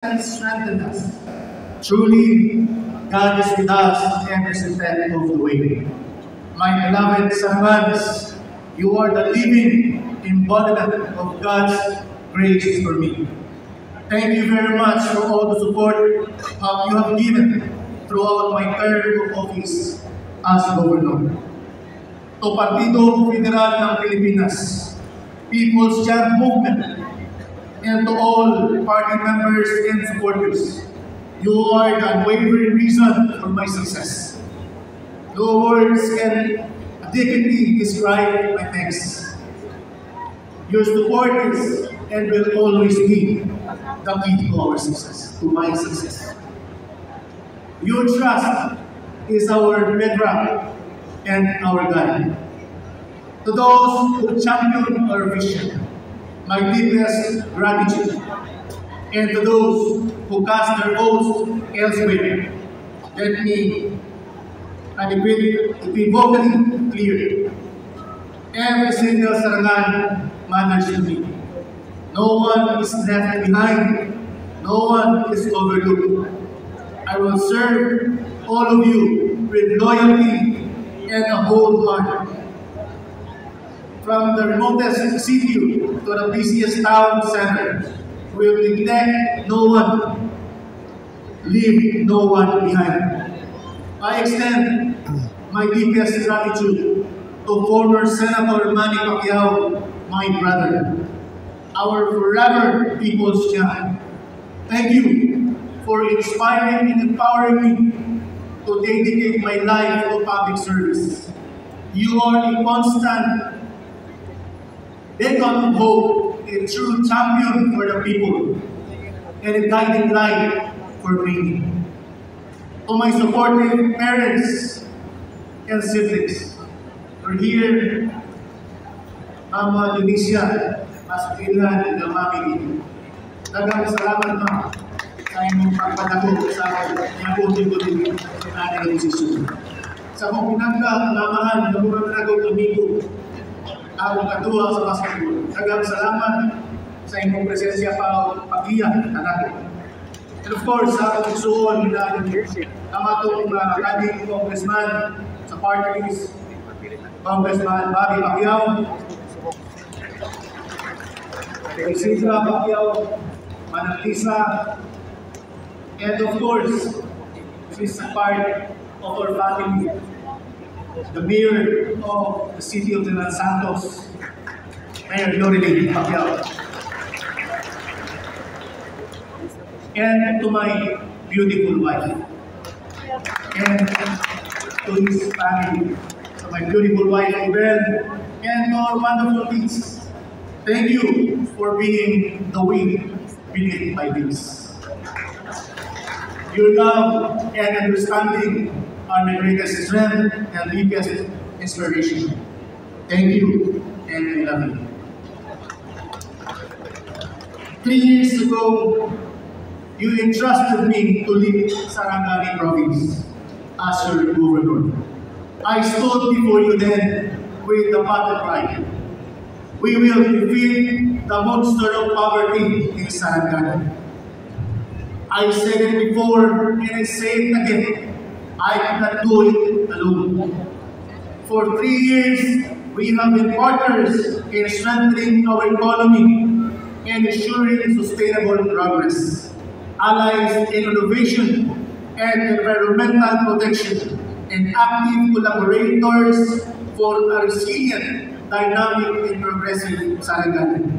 and strengthen us. Truly, God is with us every step of the way. My beloved Sarangans, you are the living embodiment of God's grace for me. Thank you very much for all the support you have given throughout my term of office as Governor. To Partido Federal ng Pilipinas, People's Jam Movement, and to all party members and supporters, you are the unwavering reason for my success. No words can adequately describe my thanks. Your support is and will always be the key to our success, to my success. Your trust is our bedrock and our guide. To those who champion our vision, my deepest gratitude. And to those who cast their votes elsewhere, let me unequivocally clear. Every single Sarangan matters to me. No one is left behind. No one is overlooked. I will serve all of you with loyalty and a whole heart. From the remotest city to the busiest town center, we will neglect no one, leave no one behind. I extend my deepest gratitude to former Senator Manny Pacquiao, my brother, our forever people's champ. Thank you for inspiring and empowering me to dedicate my life to public service. You are a constant beacon of hope, a true champion for the people, and a guiding light for me. To my supportive parents and siblings, you're here, Mama Dionisia, Mas Pinlan, and the family. Dagang salamat, Ma, sa inyong pagpadako sa akin ko din sa ating posisyon. Sa akong pinagkalamahan, nabunan na ako amigo, akong katuwa sa basketball. Dagang salamat sa inyong presensya pa pag-iyak anak. And of course, sa akong igsuon, ang atong ating congressman sa party list, Congressman Bobby Pacquiao, Isidra Pacquiao, Manalisa, and of course, this is a part of our family, the mayor of the city of Los Santos, Mayor Loreline Pacquiao. And to my beautiful wife, and to his family, to my beautiful wife, Ibel, and to our wonderful kids. Thank you for being the wind beneath my wings. Your love and understanding are my greatest strength and deepest inspiration. Thank you, and I love you. 3 years ago, you entrusted me to lead Sarangani province as your governor. I stood before you then with the battle cry. We will defeat the monster of poverty in Sarangani. I said it before and I say it again. I cannot do it alone. For 3 years, we have been partners in strengthening our economy and ensuring sustainable progress, allies in innovation and environmental protection, and active collaborators for a resilient, dynamic, and progressive Sarangani.